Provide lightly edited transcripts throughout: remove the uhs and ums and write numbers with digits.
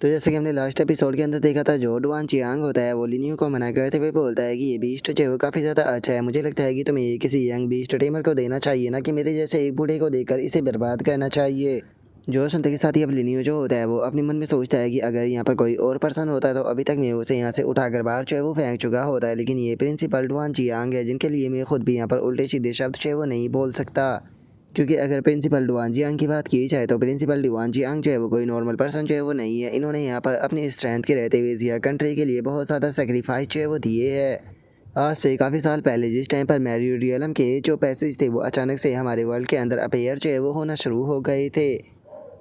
तो जैसे कि हमने लास्ट एपिसोड के अंदर देखा था, जो डुआन चियांग होता है वो लिनियो को मना करते हुए बोलता है कि ये बीस्ट जो है वो काफ़ी ज़्यादा अच्छा है। मुझे लगता है कि तुम्हें ये किसी यंग बीस्ट टेमर को देना चाहिए, ना कि मेरे जैसे एक बूढ़े को देकर इसे बर्बाद करना चाहिए। जो सुनते के साथ ही अब लिनियो जो होता है वो अपने मन में सोचता है कि अगर यहाँ पर कोई और पर्सन होता है तो अभी तक मैं उसे यहाँ से उठाकर बाहर जो है वो फेंक चुका होता है, लेकिन ये प्रिंसिपल डुआन चियांग है जिनके लिए मैं खुद भी यहाँ पर उल्टे सीधे शब्द जो है वो नहीं बोल सकता। क्योंकि अगर प्रिंसिपल डुआन जियांग की बात की जाए तो प्रिंसिपल डुआन जियांग जो है वो कोई नॉर्मल पर्सन जो है वो नहीं है। इन्होंने यहाँ पर अपनी स्ट्रेंथ के रहते हुए जिया कंट्री के लिए बहुत ज़्यादा सेक्रीफाइस जो है वो दिए है। आज से काफ़ी साल पहले जिस टाइम पर मैरियम के जो पैसेज थे वो अचानक से हमारे वर्ल्ड के अंदर अपेयर जो है वो होना शुरू हो गए थे।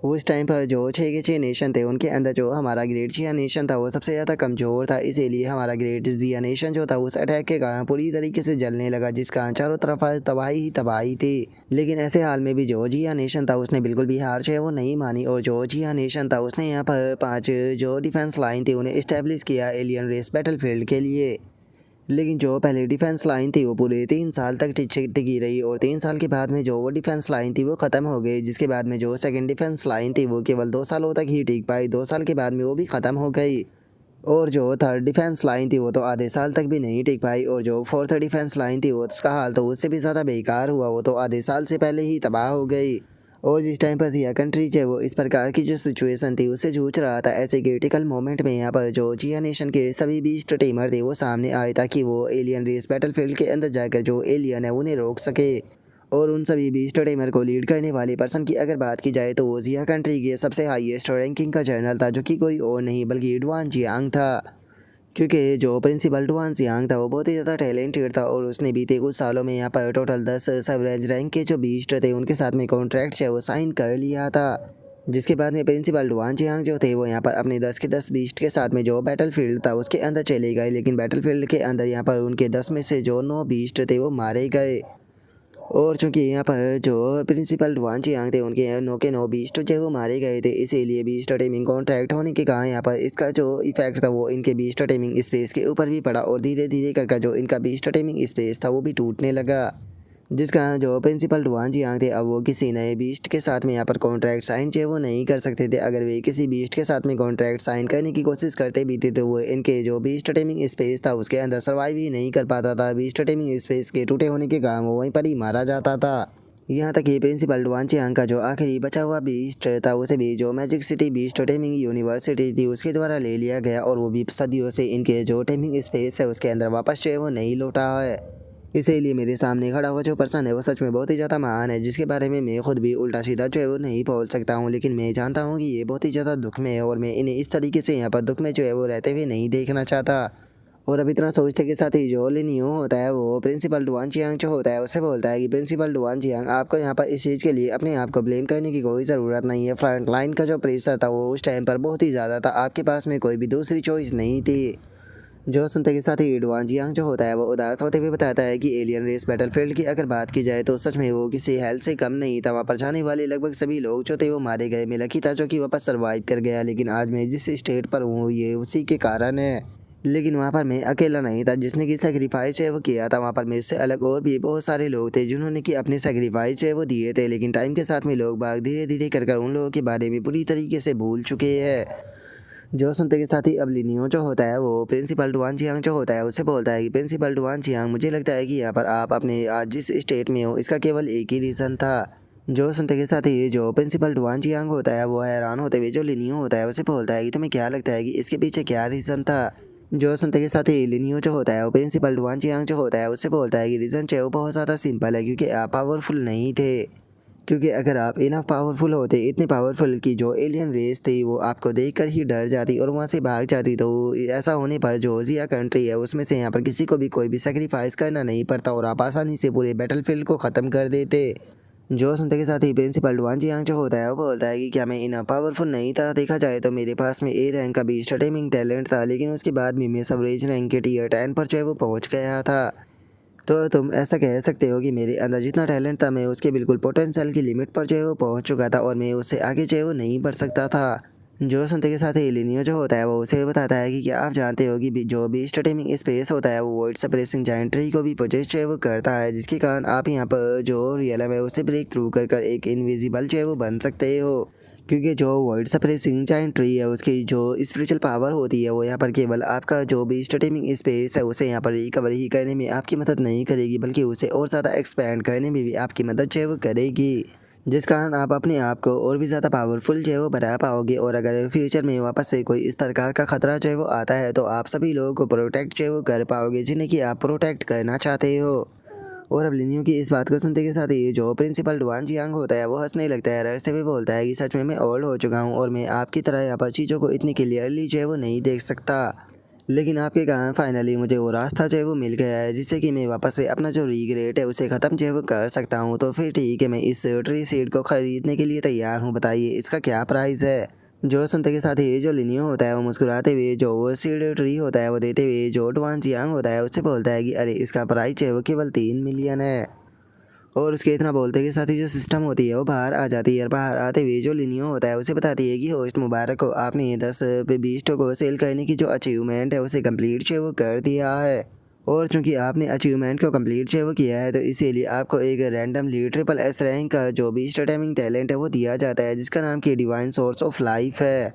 उस टाइम पर जो 6 के 6 नेशन थे उनके अंदर जो हमारा ग्रेट जिया नेशन था वो सबसे ज़्यादा कमज़ोर था, इसीलिए हमारा ग्रेट जिया नेशन जो था उस अटैक के कारण पूरी तरीके से जलने लगा, जिसका चारों तरफ तबाही ही तबाही थी। लेकिन ऐसे हाल में भी जो जिया नेशन था उसने बिल्कुल भी हार जो है वो नहीं मानी, और जो जिया नेशन था उसने यहाँ पर 5 जो डिफेंस लाइन थी उन्हें इस्टेब्लिश किया एलियन रेस बैटलफील्ड के लिए। लेकिन जो पहले डिफेंस लाइन थी वो पूरे 3 साल तक टिकी रही, और 3 साल के बाद में जो वो डिफेंस लाइन थी वो ख़त्म हो गई, जिसके बाद में जो सेकंड डिफेंस लाइन थी वो केवल 2 सालों तक ही टिक पाई। 2 साल के बाद में वो भी ख़त्म हो गई। और जो थर्ड डिफेंस लाइन थी वो तो आधे साल तक भी नहीं टिक पाई, और जो फोर्थ डिफेंस लाइन थी वो उसका हाल तो उससे भी ज़्यादा बेकार हुआ, वो तो आधे साल से पहले ही तबाह हो गई। और जिस टाइम पर जिया कंट्री जो वो इस प्रकार की जो सिचुएशन थी उससे जूझ रहा था, ऐसे क्रिटिकल मोमेंट में यहाँ पर जो जिया नेशन के सभी बीस्ट टीमर थे वो सामने आए ताकि वो एलियन रेस बैटलफील्ड के अंदर जाकर जो एलियन है उन्हें रोक सके। और उन सभी बीस्ट टीमर को लीड करने वाले पर्सन की अगर बात की जाए तो वो जिया कंट्री के सबसे हाईएस्ट रैंकिंग का जनरल था, जो कि कोई और नहीं बल्कि डुआन जियांग था। क्योंकि जो प्रिंसिपल डुआन जियांग था वो बहुत ही ज़्यादा टैलेंटेड था, और उसने बीते कुछ सालों में यहाँ पर टोटल 10 सब रेंज रैंक के जो बीस्ट थे उनके साथ में कॉन्ट्रैक्ट है वो साइन कर लिया था। जिसके बाद में प्रिंसिपल डुआन जियांग जो थे वो यहाँ पर अपने 10 के 10 बीस्ट के साथ में जो बैटलफील्ड था उसके अंदर चले गए, लेकिन बैटलफील्ड के अंदर यहाँ पर उनके 10 में से जो 9 बीस्ट थे वो मारे गए। और चूंकि यहाँ पर जो प्रिंसिपल डुआन चियांग थे उनके 9 के 9 बीस्ट जो वो मारे गए थे, इसीलिए बीस्ट टेमिंग कॉन्ट्रैक्ट होने के कारण यहाँ पर इसका जो इफेक्ट था वो इनके बीस्ट टेमिंग स्पेस के ऊपर भी पड़ा, और धीरे धीरे करके जो इनका बीस्ट टेमिंग स्पेस था वो भी टूटने लगा। जिसका जो प्रिंसिपल डुआन जियांग थे अब वो किसी नए बीस्ट के साथ में यहाँ पर कॉन्ट्रैक्ट साइन जो है वो नहीं कर सकते थे। अगर वे किसी बीस्ट के साथ में कॉन्ट्रैक्ट साइन करने की कोशिश करते भी थे तो वो इनके जो बीस्ट टेमिंग स्पेस था उसके अंदर सर्वाइव ही नहीं कर पाता था। बीस्ट टेमिंग स्पेस के टूटे होने के कारण वो वहीं पर ही मारा जाता था। यहाँ तक कि प्रिंसिपल डुआन चियांग का जो आखिरी बचा हुआ बीस्ट था उसे भी जो magic city beast taming university थी उसके द्वारा ले लिया गया, और वो भी सदियों से इनके जो टेमिंग स्पेस है उसके अंदर वापस जो है वो नहीं लौटा है। इसीलिए मेरे सामने खड़ा हुआ जो पर्सन है वो सच में बहुत ही ज़्यादा महान है, जिसके बारे में मैं खुद भी उल्टा सीधा जो है वो नहीं बोल सकता हूँ। लेकिन मैं जानता हूँ कि ये बहुत ही ज़्यादा दुख में है, और मैं इन्हें इस तरीके से यहाँ पर दुख में जो है वो रहते हुए नहीं देखना चाहता। और अब इतना सोचते के साथ ही जो लिनियो होता है वो प्रिंसिपल डुआन चियांग जो होता है उससे बोलता है कि प्रिंसिपल डुआन चियांग, आपको यहाँ पर इस चीज़ के लिए अपने आप को ब्लेम करने की कोई ज़रूरत नहीं है। फ्रंट लाइन का जो प्रेशर था वो उस टाइम पर बहुत ही ज़्यादा था, आपके पास में कोई भी दूसरी चॉइस नहीं थी। जो सुनते के साथ ही डुआन जियांग जो होता है वो उदास होते हुए बताता है कि एलियन रेस बैटलफील्ड की अगर बात की जाए तो सच में वो किसी हेल्थ से कम नहीं था। वहाँ पर जाने वाले लगभग सभी लोग जो थे वो मारे गए। मैं लकी था जो कि वापस सर्वाइव कर गया, लेकिन आज मैं जिस स्टेट पर हूँ ये उसी के कारण है। लेकिन वहाँ पर मैं अकेला नहीं था जिसने कि सेक्रीफाइस है वो किया था। वहाँ पर मेरे से अलग और भी बहुत सारे लोग थे जिन्होंने कि अपने सेक्रीफाइस है वो दिए थे, लेकिन टाइम के साथ में लोग बाग धीरे धीरे कर उन लोगों के बारे में पूरी तरीके से भूल चुके हैं। जो सुनते के साथ ही अब लिनियो जो होता है वो प्रिंसिपल डुआन चियांग जो होता है उससे बोलता है कि प्रिंसिपल डुआन चियांग, मुझे लगता है कि यहाँ पर आप अपने आज जिस स्टेट में हो इसका केवल एक ही रीज़न था। जो सुनते के साथ ही जो प्रिंसिपल डुआन चियांग होता है वो हैरान होते हुए जो लिनियो होता है उसे बोलता है कि तुम्हें क्या लगता है कि इसके पीछे क्या रीज़न था। जो सुनते के साथ ही लिनियो जो होता है वो प्रिंसिपल डुआन चियांग जो होता है उससे बोलता है कि रीज़न जो है वो बहुत ज़्यादा सिंपल है, क्योंकि आप पावरफुल नहीं थे। क्योंकि अगर आप इनफ पावरफुल होते, इतने पावरफुल कि जो एलियन रेस थी वो आपको देखकर ही डर जाती और वहाँ से भाग जाती, तो ऐसा होने पर जो जिया कंट्री है उसमें से यहाँ पर किसी को भी कोई भी सेक्रीफाइस करना नहीं पड़ता और आप आसानी से पूरे बैटलफील्ड को ख़त्म कर देते। जो सुनते के साथ ही प्रिंसिपल डुआन जियांग जो होता है वो बोलता है कि क्या मैं इनफ पावरफुल नहीं था। देखा जाए तो मेरे पास में ए रैंक का भी स्टार्टिंग टैलेंट था, लेकिन उसके बाद भी मैं सवरेज रैंक के टीयर 10 पर जो है वो पहुँच गया था। तो तुम ऐसा कह सकते हो कि मेरे अंदर जितना टैलेंट था मैं उसके बिल्कुल पोटेंशियल की लिमिट पर जो है वो पहुंच चुका था, और मैं उससे आगे जो है वो नहीं बढ़ सकता था। जो सुनते के साथ ही लिनियो जो होता है वो उसे बताता है कि क्या आप जानते हो कि जो भी स्टार्टिंग स्पेस होता है वो वर्ल्ड सप्रेसिंग जायंट ट्री को भी पोजेस जो है वो करता है, जिसके कारण आप यहाँ पर जो रियलम है उसे ब्रेक थ्रू कर एक इनविजिबल जो है वो बन सकते हो। क्योंकि जो वर्ल्ड सप्रेसिंग जायंट ट्री है उसकी जो स्पिरिचुअल पावर होती है वो यहाँ पर केवल आपका जो बीस्ट टेमिंग स्पेस है उसे यहाँ पर रिकवर ही करने में आपकी मदद नहीं करेगी, बल्कि उसे और ज़्यादा एक्सपेंड करने में भी आपकी मदद जो है वो करेगी, जिस कारण आप अपने आप को और भी ज़्यादा पावरफुल जो है वो बना पाओगे। और अगर फ्यूचर में वापस से कोई इस प्रकार का खतरा जो है वो आता है तो आप सभी लोगों को प्रोटेक्ट जो है वो कर पाओगे जिन्हें कि आप प्रोटेक्ट करना चाहते हो। और अब लिनियो की इस बात को सुनते के साथ ही जो प्रिंसिपल डुआन जियांग होता है वो हंसने लगता है, रास्ते में बोलता है कि सच में मैं ओल्ड हो चुका हूँ और मैं आपकी तरह यहाँ पर चीज़ों को इतनी क्लियरली जो है वो नहीं देख सकता, लेकिन आपके कारण फाइनली मुझे वो रास्ता जो है वो मिल गया है जिससे कि मैं वापस से अपना जो रिग्रेट है उसे ख़त्म जो है वो कर सकता हूँ। तो फिर ठीक है, मैं इस ट्री सीड को ख़रीदने के लिए तैयार हूँ, बताइए इसका क्या प्राइस है। जो सुनते के साथ ही जो लिनियो होता है वो मुस्कुराते हुए जो वो सीड ट्री होता है वो देते हुए जो डुआन जियांग होता है उससे बोलता है कि अरे इसका प्राइस जो है वो केवल 3 मिलियन है। और उसके इतना बोलते के साथ ही जो सिस्टम होती है वो बाहर आ जाती है, और बाहर आते हुए जो लिनियो होता है उसे बताती है कि होस्ट मुबारक हो, आपने 10 पे 20 को सेल करने की जो अचीवमेंट है उसे कंप्लीट जो है वो कर दिया है। और चूंकि आपने अचीवमेंट को कंप्लीट जो है वो किया है तो इसीलिए आपको एक रैंडमली ट्रिपल एस रैंक का जो बीस्ट टाइमिंग टैलेंट है वो दिया जाता है जिसका नाम की डिवाइन सोर्स ऑफ लाइफ है।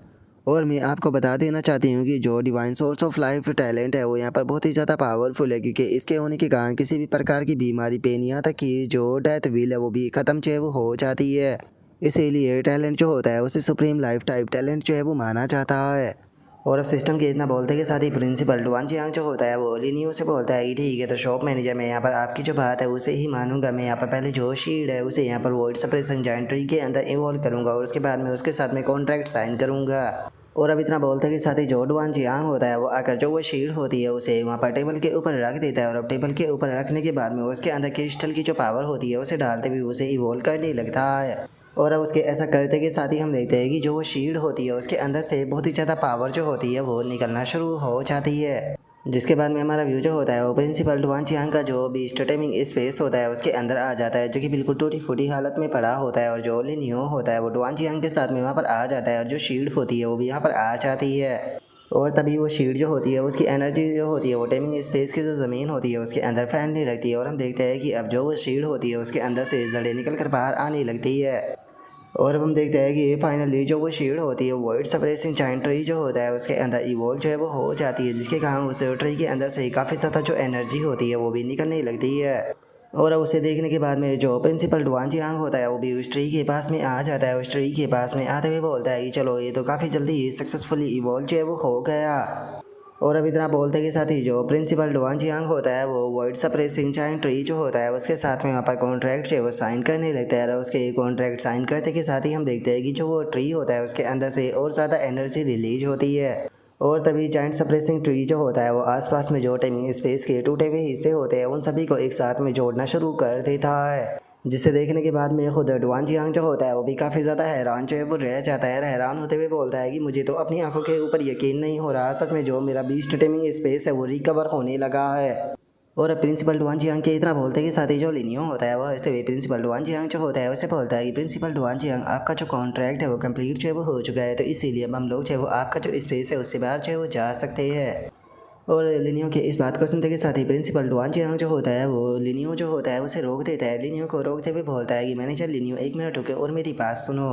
और मैं आपको बता देना चाहती हूँ कि जो divine source of life talent है वो यहाँ पर बहुत ही ज़्यादा पावरफुल है, क्योंकि इसके होने के कारण किसी भी प्रकार की बीमारी पेन यहाँ तक कि जो डेथ व्हील है वो भी ख़त्म जो है वो हो जाती है। इसीलिए टैलेंट जो होता है उसे सुप्रीम लाइफ टाइप टैलेंट जो है वो माना जाता है। और अब सिस्टम के इतना बोलते के साथ ही प्रिंसिपल डुआन जियांग जो होता है वो लिनियो से बोलता है कि ठीक है, तो शॉप मैनेजर मैं यहाँ पर आपकी जो बात है उसे ही मानूंगा। मैं यहाँ पर पहले जो शीड है उसे यहाँ पर वर्ल्ड सप्रेसिंग जायंट ट्री के अंदर इन्वॉल्व करूँगा और उसके बाद मैं उसके साथ में कॉन्ट्रैक्ट साइन करूँगा। और अब इतना बोलते के साथ ही जो डुआन जियांग होता है वो आकर जो वो शीड होती है उसे वहाँ पर टेबल के ऊपर रख देता है, और अब टेबल के ऊपर रखने के बाद में उसके अंदर क्रिस्टल की जो पावर होती है उसे डालते भी उसे इवॉल्व करने लगता है। और अब उसके ऐसा करते के साथ ही हम देखते हैं कि जो वो शील्ड होती है उसके अंदर से बहुत ही ज़्यादा पावर जो होती है वो निकलना शुरू हो जाती है, जिसके बाद में हमारा व्यू जो होता है वो प्रिंसिपल डुआन जियांग का जो बीस्ट टाइमिंग स्पेस होता है उसके अंदर आ जाता है, जो कि बिल्कुल टूटी फूटी हालत में पड़ा होता है। और जो लिनियो होता है वो डुआन जियांग के साथ में वहाँ पर आ जाता है, और जो शील्ड होती है वो भी यहाँ पर आ जाती है। और तभी वो शील्ड जो होती है उसकी एनर्जी जो होती है वो टाइमिंग स्पेस की जो ज़मीन होती है उसके अंदर फैलने लगती है, और हम देखते हैं कि अब जो वो शील्ड होती है उसके अंदर से जड़ें निकल कर बाहर आने लगती है। और अब हम देखते हैं कि फाइनली जो वो शील्ड होती है वर्ल्ड सप्रेसिंग जायंट ट्री जो होता है उसके अंदर इवॉल्व जो है वो हो जाती है, जिसके कारण उस ट्री के अंदर से काफ़ी ज़्यादा जो एनर्जी होती है वो भी निकलने लगती है। और अब उसे देखने के बाद में जो प्रिंसिपल डुआन जियांग होता है वो भी उस ट्री के पास में आ जाता है। उस ट्री के पास में आते हुए बोलता है कि चलो ये तो काफ़ी जल्दी सक्सेसफुली इवॉल्व जो है वो हो गया। और अब इतना बोलते के साथ ही जो प्रिंसिपल डुआन जियांग होता है वो वर्ल्ड सप्रेसिंग जायंट ट्री जो होता है उसके साथ में वहाँ पर कॉन्ट्रैक्ट जो है वो साइन करने लगता है, और उसके कॉन्ट्रैक्ट साइन करते के साथ ही हम देखते हैं कि जो वो ट्री होता है उसके अंदर से और ज़्यादा एनर्जी रिलीज होती है। और तभी जायंट सप्रेसिंग ट्री जो होता है वो आसपास में जो टाइमिंग स्पेस के टूटे हुए हिस्से होते हैं उन सभी को एक साथ में जोड़ना शुरू कर देता है, जिसे देखने के बाद में खुद डुआन जियांग जो होता है वो भी काफ़ी ज़्यादा हैरान जो है वो रह जाता है। हैरान होते हुए बोलता है कि मुझे तो अपनी आंखों के ऊपर यकीन नहीं हो रहा, सच में जो मेरा बीस्ट टाइमिंग स्पेस है वो रिकवर होने लगा है। और अब प्रिंसिपल डुआन जियांग के इतना बोलते के साथ ही जो लिनियो होता है वो हंसते हुए प्रिंसिपल डुआन जियांग जो होता है उसे बोलता है कि प्रिंसिपल डुआन जियांग आपका जो कॉन्ट्रैक्ट है वो कंप्लीट जो है वो हो चुका है, तो इसीलिए अब हम लोग जो है वो आपका जो स्पेस है उससे बाहर जो है वो जा सकते हैं। और लिनियो के इस बात को सुनते के साथ ही प्रिंसिपल डुआन जियांग जो होता है वो लिनियो जो होता है उसे रोक देता है। लिनियो को रोकते हुए बोलता है कि मैनेजर लिनियो 1 मिनट रुके और मेरी बात सुनो।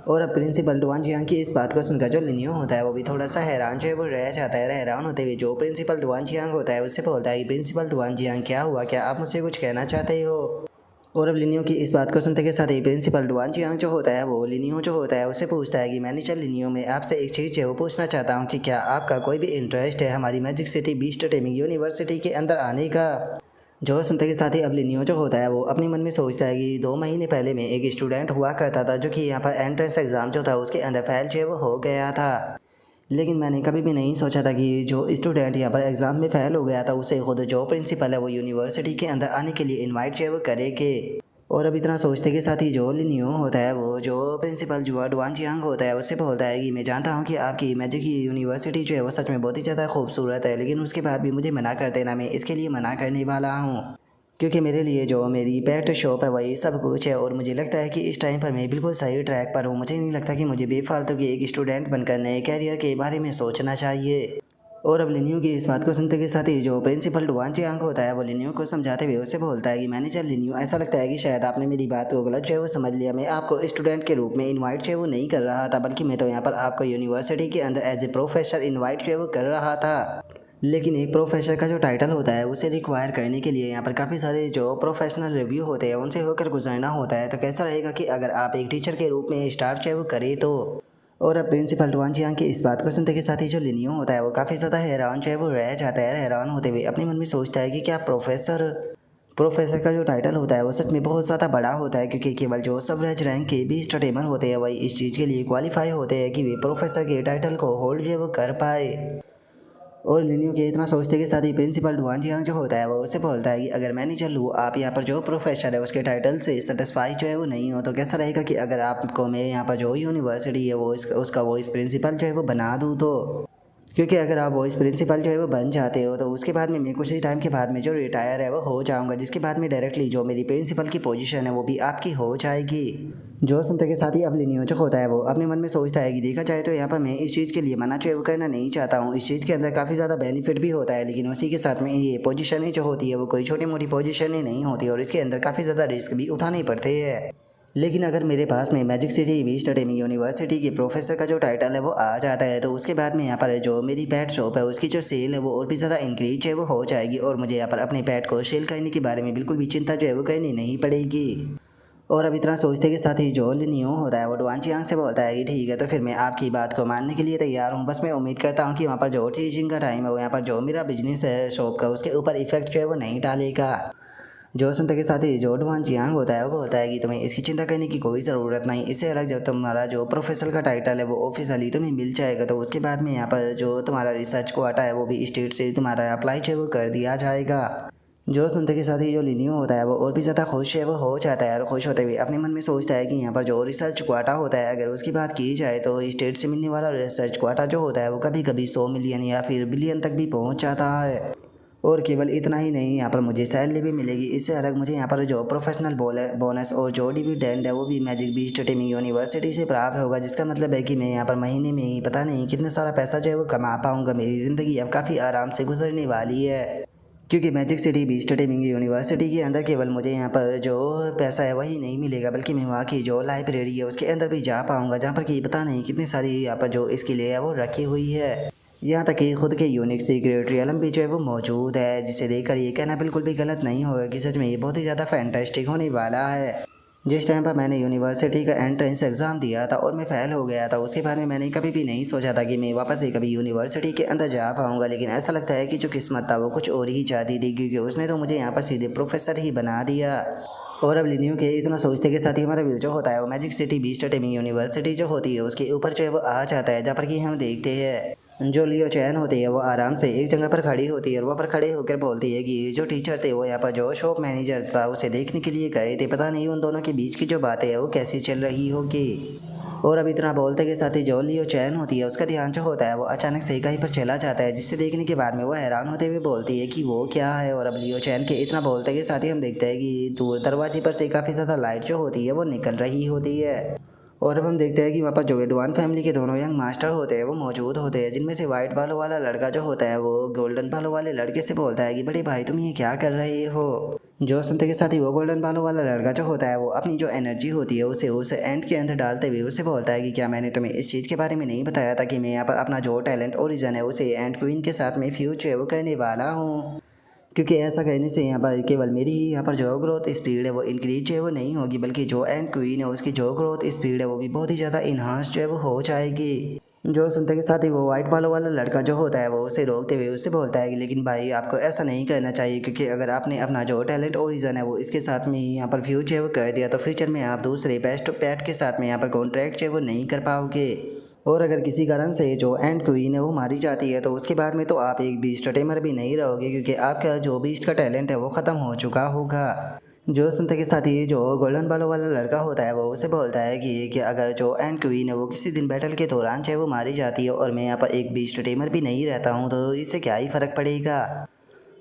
और अब प्रिंसिपल डुआन जियांग की इस बात को सुनकर जो लिनियो होता है वो भी थोड़ा सा हैरान जो है वो रह जाता है। हैरान होते हुए जो प्रिंसिपल डुआन जियांग होता है उससे बोलता है कि प्रिंसिपल डुआन जियांग क्या हुआ, क्या आप मुझसे कुछ कहना चाहते हो। और अब लिनियो की इस बात को सुनते के साथ ही प्रिंसिपल डुआन जियांग जो होता है वो लिनियो जो होता है उससे पूछता है कि मैनेजर लिनियो मैं आपसे एक चीज़ जो है वो पूछना चाहता हूँ कि क्या आपका कोई भी इंटरेस्ट है हमारी magic city beast timing university के अंदर आने का। जो सुनते के साथ ही अब लिनियो जो होता है वो अपने मन में सोचता है कि 2 महीने पहले मैं एक स्टूडेंट हुआ करता था जो कि यहाँ पर एंट्रेंस एग्ज़ाम जो था उसके अंदर फेल जो है वो हो गया था, लेकिन मैंने कभी भी नहीं सोचा था कि जो स्टूडेंट यहाँ पर एग्ज़ाम में फेल हो गया था उसे खुद जो प्रिंसिपल है वो यूनिवर्सिटी के अंदर आने के लिए इनवाइट जो है वो करेंगे। और अब इतना सोचते के साथ ही जो लिनियो होता है वो जो प्रिंसिपल जो डुआन जियांग होता है उससे बोलता है कि मैं जानता हूँ कि आपकी मैजिक की यूनिवर्सिटी जो है वो सच में बहुत ही ज़्यादा खूबसूरत है, लेकिन उसके बाद भी मुझे मना कर देना, मैं इसके लिए मना करने वाला हूँ, क्योंकि मेरे लिए जो मेरी पेट शॉप है वही सब कुछ है। और मुझे लगता है कि इस टाइम पर मैं बिल्कुल सही ट्रैक पर हूँ। मुझे नहीं लगता कि मुझे बेफालतू की एक स्टूडेंट बनकर नए कैरियर के बारे में सोचना चाहिए। और अब लिनियो की इस बात को सुनते के साथ ही जो प्रिंसिपल डुआन चियांग होता है वो लिनियो को समझाते हुए उसे बोलता है कि मैनेजर लिनियो, ऐसा लगता है कि शायद आपने मेरी बात को गलत जो है वो समझ लिया। मैं आपको स्टूडेंट के रूप में इनवाइट जो है वो नहीं कर रहा था, बल्कि मैं तो यहाँ पर आपको यूनिवर्सिटी के अंदर एज ए प्रोफेसर इन्वाइट जो है वो कर रहा था। लेकिन एक प्रोफेसर का जो टाइटल होता है उसे रिक्वायर करने के लिए यहाँ पर काफ़ी सारे जो प्रोफेशनल रिव्यू होते हैं उनसे होकर गुजरना होता है। तो कैसा रहेगा कि अगर आप एक टीचर के रूप में स्टार्ट जो है वो करें तो। और अब प्रिंसिपल डुआन चियांग की इस बात को सुनते के साथ ही जो लिनियो होता है वो काफ़ी ज़्यादा हैरान जो है वो रह जाता है। हैरान होते हुए अपने मन में सोचता है कि क्या प्रोफेसर का जो टाइटल होता है वो सच में बहुत ज़्यादा बड़ा होता है, क्योंकि केवल जो सबरेज रैंक के भी स्टूडेंट होते हैं वही इस चीज़ के लिए क्वालिफाई होते हैं कि वे प्रोफेसर के टाइटल को होल्ड जो है वो कर पाए। और लिनियो के इतना सोचते के साथ ही प्रिंसिपल डुआन जियांग जो होता है वो उसे बोलता है कि अगर मैनेजर लू आप यहाँ पर जो प्रोफेसर है उसके टाइटल से सेटिस्फाई जो है वो नहीं हो, तो कैसा रहेगा कि अगर आपको मैं यहाँ पर जो यूनिवर्सिटी है वो उसका वॉइस प्रिंसिपल जो है वो बना दूँ तो। क्योंकि अगर आप वॉइस प्रिंसिपल जो है वो बन जाते हो तो उसके बाद में मैं कुछ ही टाइम के बाद में जो रिटायर है वो हो जाऊंगा, जिसके बाद में डायरेक्टली जो मेरी प्रिंसिपल की पोजीशन है वो भी आपकी हो जाएगी। जो सुनते के साथ ही अब लिनियो जो होता है वो अपने मन में सोचता है कि देखा जाए तो यहाँ पर मैं इस चीज़ के लिए मना जो करना नहीं चाहता हूँ। इस चीज़ के अंदर काफ़ी ज़्यादा बेनिफिट भी होता है, लेकिन उसी के साथ में ये पोजीशन ही जो होती है वो कोई छोटी मोटी पोजीशन ही नहीं होती और इसके अंदर काफ़ी ज़्यादा रिस्क भी उठाने पड़ते हैं। लेकिन अगर मेरे पास में magic city beast taming university के प्रोफेसर का जो टाइटल है वो आ जाता है तो उसके बाद में यहाँ पर जो मेरी पेट शॉप है उसकी जो सेल है वो और भी ज़्यादा इंक्रीज है वो हो जाएगी और मुझे यहाँ पर अपने पेट को सेल करने के बारे में बिल्कुल भी चिंता जो है वो करनी नहीं पड़ेगी। और अब इतना सोचते के साथ ही जो लिनियो होता है वो डुआन चियांग से बोलता है कि ठीक है, तो फिर मैं आपकी बात को मानने के लिए तैयार हूँ। बस मैं उम्मीद करता हूँ कि वहाँ पर जो टीचिंग का टाइम है वो यहाँ पर जो मेरा बिजनेस है शॉप का उसके ऊपर इफेक्ट जो है वो नहीं डालेगा। जो सुनते के साथ ही जो डुआन चियांग होता है वो बोलता है कि तुम्हें इसकी चिंता करने की कोई ज़रूरत नहीं। इससे अलग जब तुम्हारा जो प्रोफेसर का टाइटल है वो ऑफिशियली तुम्हें मिल जाएगा तो उसके बाद में यहाँ पर जो तुम्हारा रिसर्च क्वाटा है वो भी स्टेट से तुम्हारा अप्लाई जो है वो कर दिया जाएगा। जो सुनते के साथ ही जो लिनियो होता है वो और भी ज़्यादा खुश है वो हो जाता है और खुश होते हुए अपने मन में सोचता है कि यहाँ पर जो रिसर्च क्वाटा होता है अगर उसकी बात की जाए तो स्टेट से मिलने वाला रिसर्च क्वाटा जो होता है वो कभी कभी 100 मिलियन या फिर बिलियन तक भी पहुँच जाता है। और केवल इतना ही नहीं, यहाँ पर मुझे सैलरी भी मिलेगी। इससे अलग मुझे यहाँ पर जो प्रोफेशनल बोनस और जो डिविडेंड है वो भी मैजिक बीस्ट टीमिंग यूनिवर्सिटी से प्राप्त होगा, जिसका मतलब है कि मैं यहाँ पर महीने में ही पता नहीं कितना सारा पैसा जो है वो कमा पाऊँगा। मेरी ज़िंदगी अब काफ़ी आराम से गुजरने वाली है, क्योंकि magic city beast teeming university के अंदर केवल मुझे यहाँ पर जो पैसा है वही नहीं मिलेगा, बल्कि मैं वहाँ की जो लाइब्रेरी है उसके अंदर भी जा पाऊँगा, जहाँ पर कि पता नहीं कितनी सारी यहाँ पर जो स्किलें है वो रखी हुई है। यहाँ तक कि खुद के यूनिक सीक्रेट रियलम भी जो है वो मौजूद है, जिसे देखकर ये कहना बिल्कुल भी गलत नहीं होगा कि सच में ये बहुत ही ज़्यादा फैंटास्टिक होने वाला है। जिस टाइम पर मैंने यूनिवर्सिटी का एंट्रेंस एग्ज़ाम दिया था और मैं फ़ेल हो गया था, उसके बाद में मैंने कभी भी नहीं सोचा था कि मैं वापस से कभी यूनिवर्सिटी के अंदर जा पाऊँगा। लेकिन ऐसा लगता है कि जो किस्मत था वो कुछ और ही चाहती थी, क्योंकि उसने तो मुझे यहाँ पर सीधे प्रोफेसर ही बना दिया। और अब लिनियो के इतना सोचते के साथ ही हमारा व्यू जो होता है वो magic city beast teeming university जो होती है उसके ऊपर जो है वो आ जाता है, जहाँ पर कि हम देखते हैं जो लियो चैन होती है वो आराम से एक जगह पर खड़ी होती है और वहाँ पर खड़े होकर बोलती है कि जो टीचर थे वो यहाँ पर जो शॉप मैनेजर था उसे देखने के लिए गए थे, पता नहीं उन दोनों के बीच की जो बातें हैं वो कैसी चल रही होगी। और अब इतना बोलते के साथ ही जो लियो चैन होती है उसका ध्यान जो होता है वो अचानक से कहीं पर चला जाता है, जिससे देखने के बाद में वो हैरान होते हुए बोलती है कि वो क्या है। और अब लियो चैन के इतना बोलते के साथ ही हम देखते हैं कि दूर दरवाजे पर से काफ़ी ज़्यादा लाइट जो होती है वो निकल रही होती है। और अब हम देखते हैं कि वहाँ पर जो वेडवान फैमिली के दोनों यंग मास्टर होते हैं वो मौजूद होते हैं, जिनमें से वाइट बालों वाला लड़का जो होता है वो गोल्डन बालों वाले लड़के से बोलता है कि बड़े भाई तुम ये क्या कर रहे हो। जो सुनते के साथ ही वो गोल्डन बालों वाला लड़का जो होता है वो अपनी जो एनर्जी होती है उसे एंड के अंदर डालते हुए उसे बोलता है कि क्या मैंने तुम्हें इस चीज़ के बारे में नहीं बताया था कि मैं यहाँ पर अपना जो टैलेंट ओरिजिन है उसे एंड क्वीन के साथ में फ्यूज है वो करने वाला हूँ। क्योंकि ऐसा कहने से यहाँ पर केवल मेरी ही यहाँ पर जो ग्रोथ स्पीड है वो इंक्रीज जो है वो नहीं होगी, बल्कि जो एंड क्वीन है उसकी जो ग्रोथ स्पीड है वो भी बहुत ही ज़्यादा इन्हांस जो है वो हो जाएगी। जो सुनते के साथ ही वो वाइट बालों वाला लड़का जो होता है वो उसे रोकते हुए उससे बोलता है कि लेकिन भाई आपको ऐसा नहीं करना चाहिए, क्योंकि अगर आपने अपना जो टैलेंट ओरिजिन है वो इसके साथ में ही यहाँ पर फ्यूज जो है वो कर दिया तो फ्यूचर में आप दूसरे बेस्ट पैट के साथ में यहाँ पर कॉन्ट्रैक्ट जो है वो नहीं कर पाओगे। और अगर किसी कारण से जो एंड क्वीन है वो मारी जाती है तो उसके बाद में तो आप एक बीस्ट टेमर भी नहीं रहोगे, क्योंकि आपका जो बीस्ट का टैलेंट है वो ख़त्म हो चुका होगा। जो सुनते के साथ ही जो गोल्डन बालों वाला लड़का होता है वो उसे बोलता है कि अगर जो एंड क्वीन है वो किसी दिन बैटल के दौरान चाहे वो मारी जाती है और मैं यहाँ पर एक बीस्ट टेमर भी नहीं रहता हूँ तो इससे क्या ही फ़र्क पड़ेगा।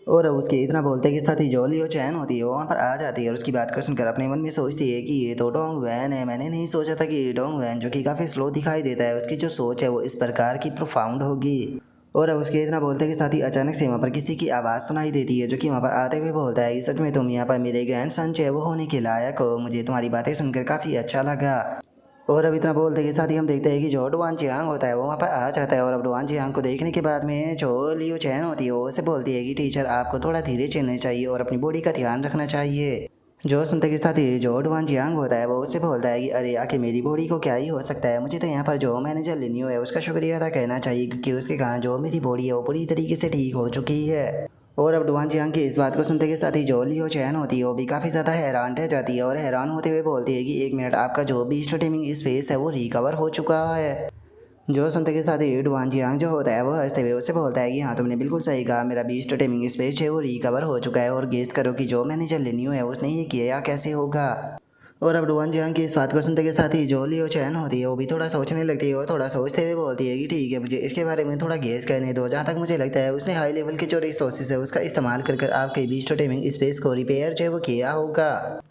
और उसके इतना बोलते के साथ ही जो लियो चैन होती है वो वहाँ पर आ जाती है और उसकी बात को सुनकर अपने मन में सोचती है कि ये तो डोंग वैन है। मैंने नहीं सोचा था कि डोंग वैन जो कि काफ़ी स्लो दिखाई देता है उसकी जो सोच है वो इस प्रकार की प्रोफाउंड होगी। और अब उसके इतना बोलते के साथ ही अचानक से वहाँ पर किसी की आवाज़ सुनाई देती है, जो कि वहाँ पर आते हुए बोलता है कि सच में तुम यहाँ पर मेरे ग्रैंडसन जो है वो होने के लायक हो, मुझे तुम्हारी बातें सुनकर काफ़ी अच्छा लगा। और अब इतना बोलते के साथ ही हम देखते हैं कि जो डुआन जियांग होता है वो वहाँ पर आ जाता है। और अब डुआन जियांग को देखने के बाद में जो लियो चैन होती है वो उसे बोलती है कि टीचर आपको थोड़ा धीरे चलना चाहिए और अपनी बॉडी का ध्यान रखना चाहिए। जो सुनते के साथ ही जो डुआन जियांग होता है वो उससे बोलता है कि अरे आखिर मेरी बॉडी को क्या ही हो सकता है, मुझे तो यहाँ पर जो मैनेजर लिनियो है उसका शुक्रिया अदा करना चाहिए, क्योंकि उसके कारण जो मेरी बॉडी है वो पूरी तरीके से ठीक हो चुकी है। और अब डुआन जियांग की इस बात को सुनते के साथ ही जो लियो चैन होती है वो भी काफ़ी ज़्यादा हैरान रह जाती है और हैरान होते हुए बोलती है कि एक मिनट, आपका जो भी स्टेमिंग स्पेस है वो रिकवर हो चुका है। जो सुनते के साथ ही डुआन जियांग जो होता है वो हंसते हुए उससे बोलता है कि हाँ तुमने बिल्कुल सही कहा, मेरा बीस्ट टेमिंग स्पेस है वो रिकवर हो चुका है, और गेस करो कि जो मैनेजर लिनियो है उसने ये किया कैसे होगा। और अब डुआन जियांग की इस बात को सुनते के साथ ही जो लियो चैन होती है वो भी थोड़ा सोचने लगती है और थोड़ा सोचते हुए बोलती है कि ठीक है, मुझे इसके बारे में थोड़ा गेस करने दो। जहाँ तक मुझे लगता है उसने हाई लेवल के जो रिसोर्सेज है उसका इस्तेमाल कर आपके बीस्ट टेमिंग स्पेस को रिपेयर जो है वो किया होगा।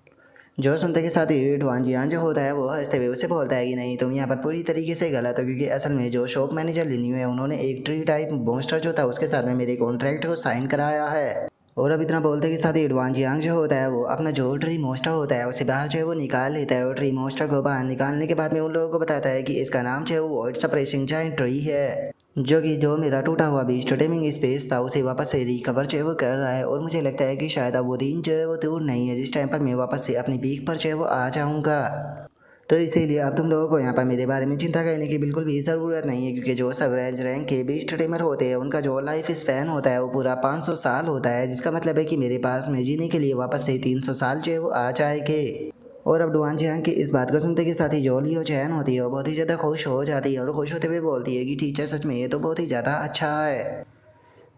जो सुनते के साथ ही डुआन जियांग जो होता है वो हंसते हुए उससे बोलता है कि नहीं, तुम यहाँ पर पूरी तरीके से गलत हो, क्योंकि असल में जो शॉप मैनेजर लिनियो है उन्होंने एक ट्री टाइप मॉन्स्टर जो था उसके साथ में मेरे कॉन्ट्रैक्ट को साइन कराया है। और अब इतना बोलते के साथ ही डुआन जियांग जो होता है वो अपना जो ट्री मॉन्स्टर होता है उसे बाहर जो है वो निकाल लेता है, और ट्री मॉन्स्टर को बाहर निकालने के बाद में उन लोगों को बताता है कि इसका नाम जो है वो वॉइड सप्रेसिंग जायंट ट्री है, जो कि जो मेरा टूटा हुआ बीस्ट टेमिंग स्पेस था उसे वापस से रिकवर जो है वो कर रहा है। और मुझे लगता है कि शायद अब वो दिन जो है वो दूर नहीं है जिस टाइम पर मैं वापस से अपनी पीक पर जो है वो आ जाऊँगा। तो इसीलिए अब तुम लोगों को यहाँ पर मेरे बारे में चिंता करने की बिल्कुल भी ज़रूरत नहीं है, क्योंकि जो सब रेंज रैंक के बीस्ट टेमर होते हैं उनका जो लाइफ स्पैन होता है वो पूरा 500 साल होता है, जिसका मतलब है कि मेरे पास में जीने के लिए वापस से 300 साल जो है वो आ जाएंगे। और अब डुआन जियांग की इस बात को सुनते के साथ ही जो लियो चैन होती है वो बहुत ही ज़्यादा खुश हो जाती है और खुश होते हुए बोलती है कि टीचर सच में ये तो बहुत ही ज़्यादा अच्छा है।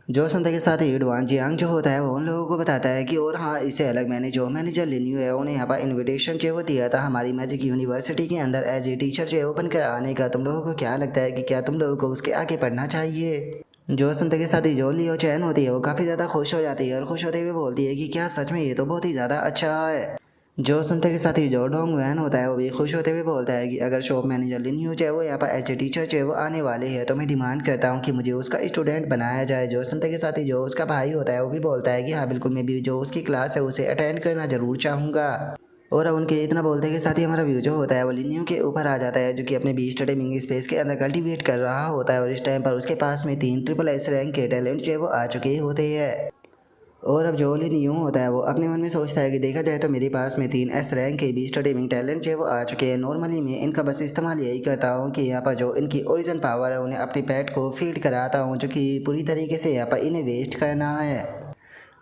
जो सुनते के साथ ही डुआन जियांग जो होता है वो उन लोगों को बताता है कि और हाँ, इससे अलग मैंने जो मैनेजर लिनियो है उन्हें यहाँ पर इनविटेशन जो है वो दिया था हमारी मैजिक यूनिवर्सिटी के अंदर एज ए टीचर जो है वो बनकर आने का। तुम लोगों को क्या लगता है कि क्या तुम लोगों को उसके आगे पढ़ना चाहिए। जो सुनते के साथ ही जो लियो चैन होती है वो काफ़ी ज़्यादा खुश हो जाती है और खुश होते हुए बोलती है कि क्या सच में ये तो बहुत ही ज़्यादा अच्छा है। जो सुनते के साथ ही जो डोंग वैन होता है वो भी खुश होते हुए बोलता है कि अगर शॉप मैनेजर लिनियो जो है वो यहाँ पर एज ए टीचर जो है वो आने वाले हैं तो मैं डिमांड करता हूँ कि मुझे उसका स्टूडेंट बनाया जाए। जो सुनते के साथ ही जो उसका भाई होता है वो भी बोलता है कि हाँ बिल्कुल, मैं भी जो उसकी क्लास है उसे अटेंड करना ज़रूर चाहूँगा। और अब उनके इतना बोलते के साथ ही हमारा व्यू जो होता है वो लिनियो के ऊपर आ जाता है, जो कि अपने बीस्ट टेमिंग स्पेस के अंदर कल्टीवेट कर रहा होता है, और इस टाइम पर उसके पास में 3 ट्रिपल एस रैंक के टैलेंट जो है वो आ चुके होते हैं। और अब जो लिनियो होता है वो अपने मन में सोचता है कि देखा जाए तो मेरे पास में 3 एस रैंक के बीस्ट टेमिंग टैलेंट जो है वो आ चुके हैं। नॉर्मली मैं इनका बस इस्तेमाल यही करता हूँ कि यहाँ पर जो इनकी ओरिजिन पावर है उन्हें अपने पेट को फीड कराता हूँ, जो कि पूरी तरीके से यहाँ पर इन्हें वेस्ट करना है।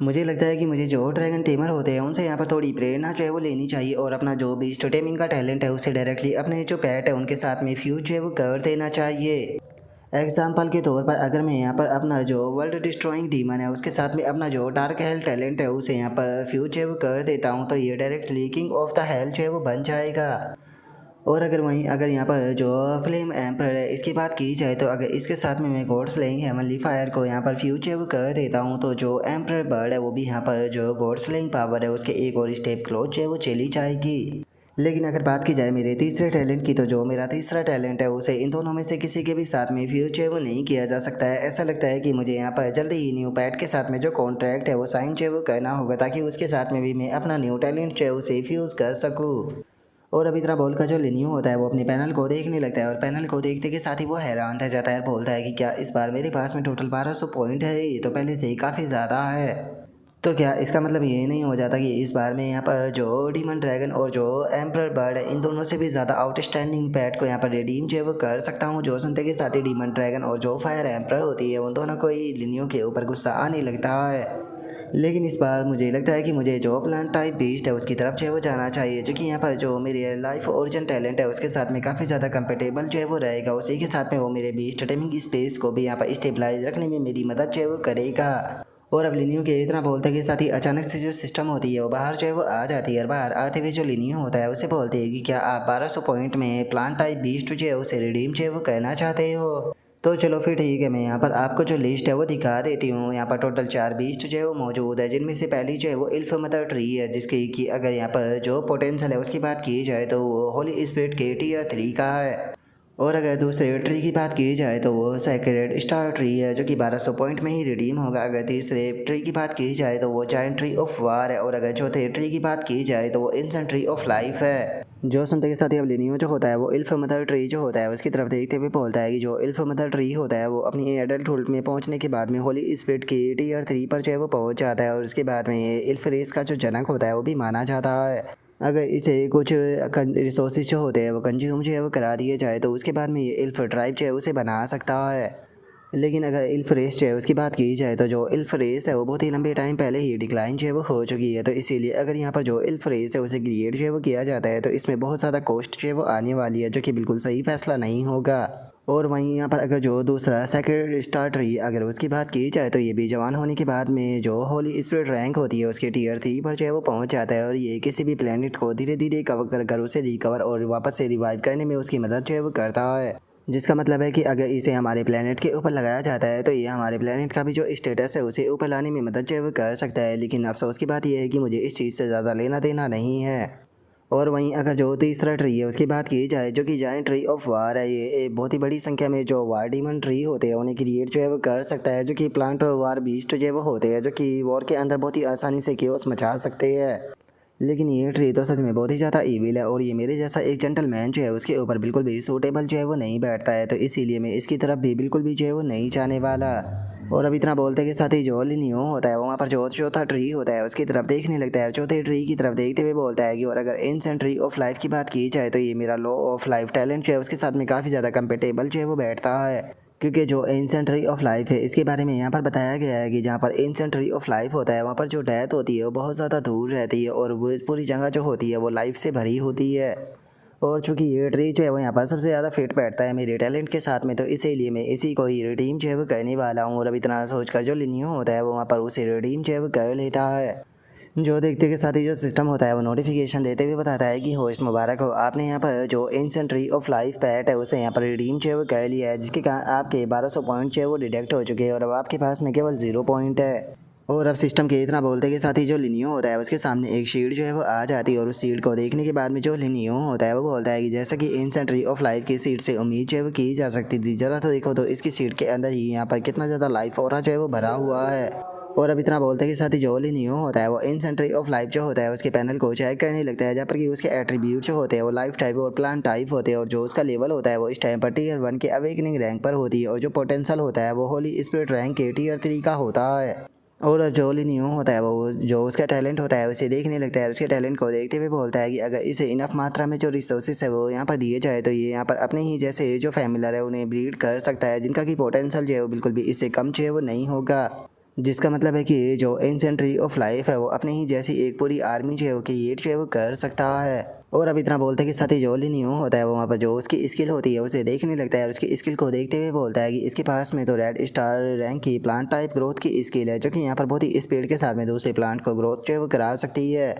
मुझे लगता है कि मुझे जो ड्रैगन टेमर होते हैं उनसे यहाँ पर थोड़ी प्रेरणा जो है वो लेनी चाहिए और अपना जो बीस्ट टेमिंग का टैलेंट है उसे डायरेक्टली अपने जो पेट है उनके साथ में फ्यूज जो है वो कर देना चाहिए। एग्जाम्पल के तौर पर अगर मैं यहाँ पर अपना जो वर्ल्ड डिस्ट्रॉइंग डीमन है उसके साथ में अपना जो डार्क हेल टैलेंट है उसे यहाँ पर फ्यूज जो है वो कर देता हूँ, तो ये direct leaking of the hell जो है वो बन जाएगा। और अगर यहाँ पर जो फ्लेम एम्पर है इसकी बात की जाए तो अगर इसके साथ में मैं गॉड स्लेइंग हेवनली फायर को यहाँ पर फ्यूज जो है वो कर देता हूँ, तो जो एम्पर बर्ड है वो भी यहाँ पर जो गॉड स्लेइंग पावर है उसके एक और स्टेप क्लोज जो है वो चली जाएगी। लेकिन अगर बात की जाए मेरे तीसरे टैलेंट की, तो जो मेरा तीसरा टैलेंट है उसे इन दोनों में से किसी के भी साथ में फ्यूज जो है वो नहीं किया जा सकता है। ऐसा लगता है कि मुझे यहाँ पर जल्दी ही न्यू पैट के साथ में जो कॉन्ट्रैक्ट है वो साइन जो है वो करना होगा, ताकि उसके साथ में भी मैं अपना न्यू टैलेंट जो है उसे फ्यूज़ कर सकूँ। और अभी तरह बोल का जो लिनियो होता है वो अपने पैनल को देखने लगता है, और पैनल को देखते के साथ ही वो हैरान रह जाता है। बोलता है कि क्या इस बार मेरे पास में टोटल 1200 पॉइंट है, ये तो पहले से ही काफ़ी ज़्यादा है। तो क्या इसका मतलब ये नहीं हो जाता कि इस बार में यहाँ पर जो डीमन ड्रैगन और जो एम्पर बर्ड है इन दोनों से भी ज़्यादा आउटस्टैंडिंग पैट को यहाँ पर रिडीम जो है वो कर सकता हूँ। जो सुनते के साथ ही डीमन ड्रैगन और जो फायर एम्पर होती है उन दोनों को ही लिनियो के ऊपर गुस्सा आने लगता है। लेकिन इस बार मुझे लगता है कि मुझे जो प्लांट टाइप बीस्ट है उसकी तरफ जो है वो जाना चाहिए, जो कि यहाँ पर जो मेरे लाइफ ओरिजिन टैलेंट है उसके साथ में काफ़ी ज़्यादा कंपेटेबल जो है वो रहेगा। उसी के साथ में वो मेरे बीस्ट टेमिंग स्पेस को भी यहाँ पर स्टेबलाइज रखने में मेरी मदद जो है वो करेगा। और अब लिनियो के इतना बोलते के साथ ही अचानक से जो सिस्टम होती है वो बाहर जो है वो आ जाती है, और बाहर आते हुए जो लिनियो होता है उसे बोलते हैं कि क्या आप 1200 पॉइंट में प्लांट टाइप बीस्ट जो है उसे रिडीम जो है वो करना चाहते हो। तो चलो फिर ठीक है, मैं यहाँ पर आपको जो लिस्ट है वो दिखा देती हूँ। यहाँ पर टोटल 4 बीस्ट जो है वो मौजूद है, जिनमें से पहली जो है वो इल्फ मदर ट्री है, जिसकी कि अगर यहाँ पर जो पोटेंशियल है उसकी बात की जाए तो वो होली स्पिरिट के टियर 3 का है। और अगर दूसरे ट्री की बात की जाए तो वो सेक्रेड स्टार ट्री है जो कि 1200 पॉइंट में ही रिडीम होगा। अगर तीसरे ट्री की बात की जाए तो वो जायंट ट्री ऑफ वार है। और अगर चौथे ट्री की बात की जाए तो वो इंसेंट ट्री ऑफ लाइफ है। जो सुनते के साथ ही अब लिनियो जो होता है वो इल्फ मदर ट्री जो होता है उसकी तरफ देखते हुए बोलता है कि जो इल्फ मदर ट्री होता है वो अपनी एडल्टहुड में पहुंचने के बाद में होली स्पिरिट की टीयर 3 पर जो है वो पहुंच जाता है। और उसके बाद में ये इल्फ रेस का जो जनक होता है वो भी माना जाता है। अगर इसे कुछ रिसोर्सेज जो होते हैं वो कंज्यूम जो है वो करा दिए जाए तो उसके बाद में ये इल्फ ट्राइब जो है उसे बना सकता है। लेकिन अगर इल्फ रेस जो है उसकी बात की जाए तो जो इल्फ रेस है वो बहुत ही लंबे टाइम पहले ही डिक्लाइन जो है वो हो चुकी है। तो इसीलिए अगर यहाँ पर जो इल्फ रेस है उसे क्रिएट जो है वो किया जाता है तो इसमें बहुत ज़्यादा कॉस्ट जो है वो आने वाली है, जो कि बिल्कुल सही फैसला नहीं होगा। और वहीं यहाँ पर अगर जो दूसरा सेकेंड स्टार ट्री अगर उसकी बात की जाए तो ये भी जवान होने के बाद में जो होली स्पिरिट रैंक होती है उसके टीयर 3 पर जो है वो पहुँच जाता है। और ये किसी भी प्लेनेट को धीरे धीरे कवर कर उसे रिकवर और वापस से रिवाइव करने में उसकी मदद जो है वो करता है। जिसका मतलब है कि अगर इसे हमारे प्लेनेट के ऊपर लगाया जाता है तो ये हमारे प्लेनेट का भी जो स्टेटस है उसे ऊपर लाने में मदद जो है वो कर सकता है। लेकिन अफसोस की बात यह है कि मुझे इस चीज़ से ज़्यादा लेना देना नहीं है। और वहीं अगर जो तीसरा ट्री है उसकी बात की जाए जो कि जायंट ट्री ऑफ वार है, ये बहुत ही बड़ी संख्या में जो वार डीमन ट्री होते हैं उन्हें क्रिएट जो है वो कर सकता है। जो कि प्लांट वार बीस्ट जो है वो होते हैं जो कि वॉर के अंदर बहुत ही आसानी से केओस मचा सकते हैं। लेकिन ये ट्री तो सच में बहुत ही ज़्यादा ईविल है और ये मेरे जैसा एक जेंटलमैन जो है उसके ऊपर बिल्कुल भी सूटेबल जो है वो नहीं बैठता है। तो इसीलिए मैं इसकी तरफ भी बिल्कुल भी जो है वो नहीं चाहने वाला। और अब इतना बोलते के साथ ही जो लिनियो होता है वहाँ पर जो चौथा ट्री होता है उसकी तरफ देखने लगता है। चौथे ट्री की तरफ देखते हुए बोलता है कि और अगर एंशिएंट ट्री ऑफ लाइफ की बात की जाए तो ये मेरा लॉ ऑफ लाइफ टैलेंट जो है उसके साथ में काफ़ी ज़्यादा कंपेटेबल जो है वो बैठता है। क्योंकि जो एंशिएंट ट्री ऑफ लाइफ है इसके बारे में यहाँ पर बताया गया है कि जहाँ पर एंशिएंट ट्री ऑफ लाइफ होता है वहाँ पर जो डेथ होती है वो बहुत ज़्यादा दूर रहती है और वो पूरी जगह जो होती है वो लाइफ से भरी होती है। और चूंकि ये ट्री जो है वो यहाँ पर सबसे ज़्यादा फिट बैठता है मेरे टैलेंट के साथ में, तो इसीलिए मैं इसी को ही रिडीम जो है वो करने वाला हूँ। और अब इतना सोचकर जो लिनियो होता है वो वहाँ पर उसे रिडीम जो है वो कर लेता है। जो देखते के साथ ही जो सिस्टम होता है वो नोटिफिकेशन देते हुए बताता है कि होस्ट मुबारक हो, आपने यहाँ पर जो ancient tree of life PAT है उसे यहाँ पर रिडीम जो है वो कर लिया है, जिसके कारण आपके 1200 पॉइंट जो है वो डिडक्ट हो चुके हैं और अब आपके पास में केवल 0 पॉइंट है। और अब सिस्टम के इतना बोलते के साथ ही जो लिनियो होता है उसके सामने एक शीट जो है वो आ जाती है और उस शीट को देखने के बाद में जो लिनियो होता है वो बोलता है कि जैसा कि एंशिएंट ट्री ऑफ लाइफ की सीट से उम्मीद जो है वो की जा सकती थी, ज़रा तो देखो तो इसकी सीट के अंदर ही यहाँ पर कितना ज़्यादा लाइफ ऑरा जो है वो भरा हुआ है। और अब इतना बोलते के साथ ही जो लिनियो होता है वो एंशिएंट ट्री ऑफ लाइफ जो होता है उसके पैनल को चेक करने लगता है, जहाँ पर कि उसके एट्रीब्यूट जो होते हैं वो लाइफ टाइप और प्लांट टाइप होते हैं और जो उसका लेवल होता है वो इस टाइम पर टीयर 1 के अवेकनिंग रैंक पर होती है और जो पोटेंशियल होता है वो होली स्पिरिट रैंक के टीयर 3 का होता है। और अब जो लिनियो होता है वो जो उसका टैलेंट होता है उसे देखने लगता है, उसके टैलेंट को देखते हुए बोलता है कि अगर इसे इनफ मात्रा में जो रिसोर्सेज है वो यहाँ पर दिए जाए तो ये यहाँ पर अपने ही जैसे जो फैमिलर है उन्हें ब्रीड कर सकता है, जिनका कि पोटेंशियल जो है वो बिल्कुल भी इससे कम जो है वो नहीं होगा। जिसका मतलब है कि जो एंशिएंट ट्री ऑफ लाइफ है वो अपने ही जैसी एक पूरी आर्मी जो है वो क्रिएट जो है वो कर सकता है। और अब इतना बोलते कि साथ ही जो लिनियो होता है वो वहाँ पर जो उसकी स्किल होती है उसे देखने लगता है और उसकी स्किल को देखते हुए बोलता है कि इसके पास में तो रेड स्टार रैंक की प्लांट टाइप ग्रोथ की स्किल है, जो कि यहाँ पर बहुत ही स्पीड के साथ में दूसरे प्लांट को ग्रोथ जो है वो करा सकती है।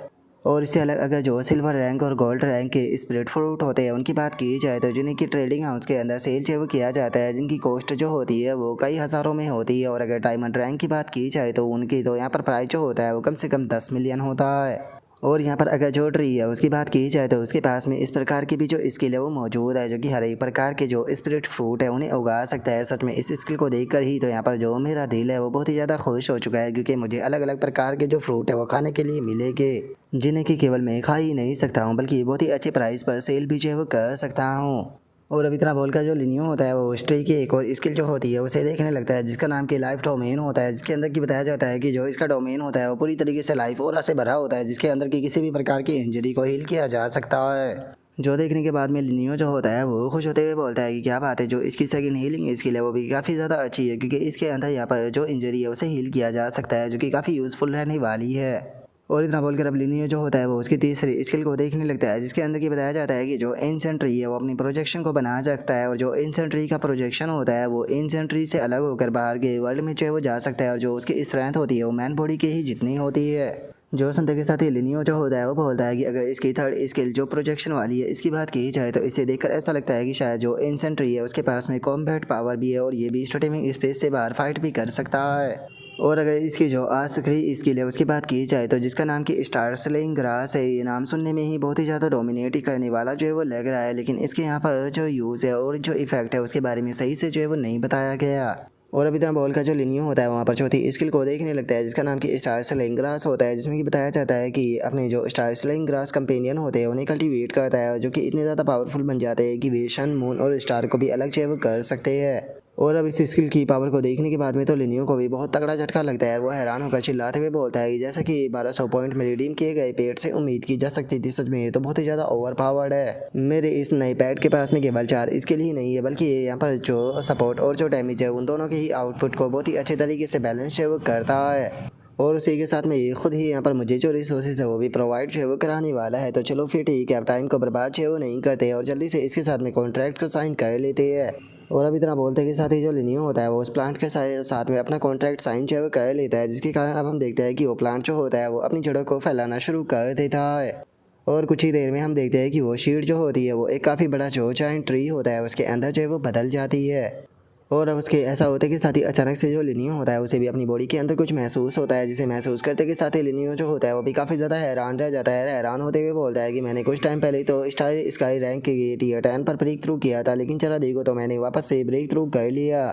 और इससे अलग अगर जो सिल्वर रैंक और गोल्ड रैंक के स्प्रेड फ्रूट होते हैं उनकी बात की जाए तो जिन्हें की ट्रेडिंग हाउस के अंदर सेल जो है वो किया जाता है, जिनकी कॉस्ट जो होती है वो कई हज़ारों में होती है। और अगर डायमंड रैंक की बात की जाए तो उनकी तो यहाँ पर प्राइस जो होता है वो कम से कम 10 मिलियन होता है। और यहाँ पर अगर जो ट्री है उसकी बात की जाए तो उसके पास में इस प्रकार की भी जो स्किल है वो मौजूद है, जो कि हर एक प्रकार के जो स्पिरिट फ्रूट है उन्हें उगा सकता है। सच में इस स्किल को देखकर ही तो यहाँ पर जो मेरा दिल है वो बहुत ही ज़्यादा खुश हो चुका है, क्योंकि मुझे अलग अलग प्रकार के जो फ्रूट है वो खाने के लिए मिलेंगे, जिन्हें कि केवल मैं खा ही नहीं सकता हूँ बल्कि बहुत ही अच्छे प्राइस पर सेल भी जो है वो कर सकता हूँ। और अब इतना बोलकर जो लिनियो होता है वो उस ट्री की एक और स्किल जो होती है उसे देखने लगता है, जिसका नाम कि लाइफ डोमेन होता है, जिसके अंदर की बताया जाता है कि जो इसका डोमेन होता है वो पूरी तरीके से लाइफ ऑरा से भरा होता है, जिसके अंदर की किसी भी प्रकार की इंजरी को हील किया जा सकता है। जो देखने के बाद में लिनियो जो होता है वो खुश होते हुए बोलता है कि क्या बात है, जो इसकी सेकंड हीलिंग स्किल है वो भी काफ़ी ज़्यादा अच्छी है, क्योंकि इसके अंदर यहाँ पर जो इंजरी है उसे हील किया जा सकता है, जो कि काफ़ी यूज़फुल रहने वाली है। और इतना बोलकर अब लिनियो जो होता है वो उसकी तीसरी स्किल को देखने लगता है, जिसके अंदर की बताया जाता है कि जो एंशिएंट ट्री है वो अपनी प्रोजेक्शन को बना सकता है और जो एंशिएंट ट्री का प्रोजेक्शन होता है वो एंशिएंट ट्री से अलग होकर बाहर के वर्ल्ड में जो है वो जा सकता है और जो उसकी स्ट्रेंथ होती है वो मैन बॉडी के ही जितनी होती है। जो सुनते के साथ ही लिनियो जो होता है वो बोलता है कि अगर इसकी थर्ड स्किल जो प्रोजेक्शन वाली है इसकी बात की जाए तो इसे देखकर ऐसा लगता है कि शायद जो एंशिएंट ट्री है उसके पास में कॉम्बैट पावर भी है और ये भी स्टोटेमिंग स्पेस से बाहर फाइट भी कर सकता है। और अगर इसकी जो आखिरी स्किल है उसकी बात की जाए तो जिसका नाम कि स्टार स्लेइंग ग्रास है, ये नाम सुनने में ही बहुत ही ज़्यादा डोमिनेट ही करने वाला जो है वो लग रहा है, लेकिन इसके यहाँ पर जो यूज़ है और जो इफेक्ट है उसके बारे में सही से जो है वो नहीं बताया गया। और अभी तरह बॉल का जो लिनियो होता है वहाँ पर चौथी स्किल को देखने लगता है जिसका नाम कि स्टार स्लेइंग ग्रास होता है, जिसमें कि बताया जाता है कि अपने जो स्टार स्लेइंग ग्रास कंपेनियन होते हैं उन्हें कल्टीवेट करता है, जो कि इतने ज़्यादा पावरफुल बन जाते हैं कि वे सन, मून और स्टार को भी अलग जो है वो कर सकते हैं। और अब इस स्किल की पावर को देखने के बाद में तो लिनियो को भी बहुत तगड़ा झटका लगता है और वो हैरान होकर चिल्लाते हुए बोलता है कि जैसा कि 1200 पॉइंट में रिडीम किए गए पेड से उम्मीद की जा सकती थी, सच में ये तो बहुत ही ज़्यादा ओवर पावर्ड है। मेरे इस नए पैड के पास में केवल 4 स्किल ही नहीं है, बल्कि ये यहाँ पर जो सपोर्ट और जो डैमेज है उन दोनों के ही आउटपुट को बहुत ही अच्छे तरीके से बैलेंस है वो करता है। और उसी के साथ में ये खुद ही यहाँ पर मुझे जो रिसोर्सेज है वो भी प्रोवाइड जो है वो कराने वाला है। तो चलो फिर ठीक है, अब टाइम को बर्बाद जो है वो नहीं करते और जल्दी से इसके साथ में कॉन्ट्रैक्ट को साइन कर लेते हैं। और अब इतना बोलते के साथ ही जो लिनियो होता है वो उस प्लांट के साथ में अपना कॉन्ट्रैक्ट साइन जो है वो कर लेता है, जिसके कारण अब हम देखते हैं कि वो प्लांट जो होता है वो अपनी जड़ों को फैलाना शुरू कर देता है। और कुछ ही देर में हम देखते हैं कि वो शीट जो होती है वो एक काफ़ी बड़ा जो जायंट ट्री होता है उसके अंदर जो है वो बदल जाती है। और अब उसके ऐसा होते के साथ ही अचानक से जो लिनियो होता है उसे भी अपनी बॉडी के अंदर कुछ महसूस होता है, जिसे महसूस करते के साथ ही लिनियो जो होता है वो भी काफ़ी ज़्यादा हैरान रह जाता है। हैरान होते हुए बोलता है कि मैंने कुछ टाइम पहले तो स्टार स्काई रैंक के टियर 10 पर ब्रेक थ्रू किया था, लेकिन चला देखो तो मैंने वापस से ब्रेक थ्रू कर लिया।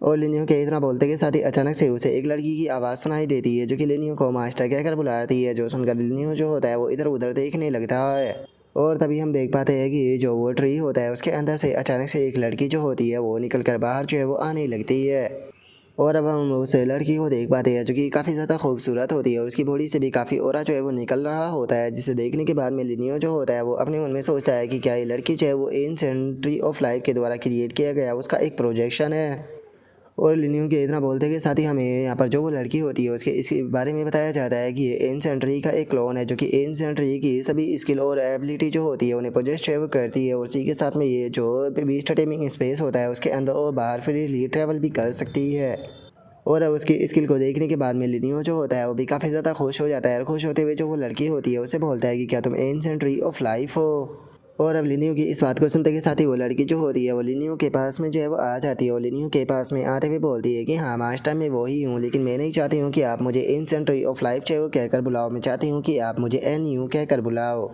और लिनियो के इतना बोलते के साथ ही अचानक से उसे एक लड़की की आवाज़ सुनाई देती है, जो कि लिनियो को मास्टर कहकर बुलाती है। जो सुनकर लिनियो जो होता है वो इधर उधर देखने लगता है। और तभी हम देख पाते हैं कि जो वो ट्री होता है उसके अंदर से अचानक से एक लड़की जो होती है वो निकल कर बाहर जो है वो आने लगती है। और अब हम उस लड़की को देख पाते हैं जो कि काफ़ी ज़्यादा खूबसूरत होती है और उसकी बॉडी से भी काफ़ी ऑरा जो है वो निकल रहा होता है, जिसे देखने के बाद में लिनियो जो होता है वो अपने मन में सोचता है कि क्या ये लड़की जो है वो एंशिएंट ट्री ऑफ लाइफ के द्वारा क्रिएट किया गया उसका एक प्रोजेक्शन है। और लिनियो के इतना बोलते के साथ ही हमें यहाँ पर जो वो लड़की होती है उसके इसके बारे में बताया जाता है कि ये एंशिएंट ट्री का एक क्लोन है, जो कि एंशिएंट ट्री की सभी स्किल और एबिलिटी जो होती है उन्हें पोजेस जो है वो करती है। और उसी के साथ में ये जो बीस्ट टेमिंग स्पेस होता है उसके अंदर और बाहर फ्रीली ट्रैवल भी कर सकती है। और अब उसकी स्किल को देखने के बाद में लिनियो जो होता है वो भी काफ़ी ज़्यादा खुश हो जाता है और खुश होते हुए जो वो लड़की होती है उसे बोलता है कि क्या तुम एंशिएंट ट्री ऑफ लाइफ हो। और अब लिनियो की इस बात को सुनते के साथ ही वो लड़की जो होती है वो लिनियो के पास में जो है वो आ जाती है और लिनियो के पास में आते हुए बोलती है कि हाँ मास्टर मैं वही हूँ, लेकिन मैं नहीं चाहती हूँ कि आप मुझे एंशिएंट ट्री ऑफ लाइफ जो है वो कहकर बुलाओ, मैं चाहती हूँ कि आप मुझे एनयू कहकर बुलाओ।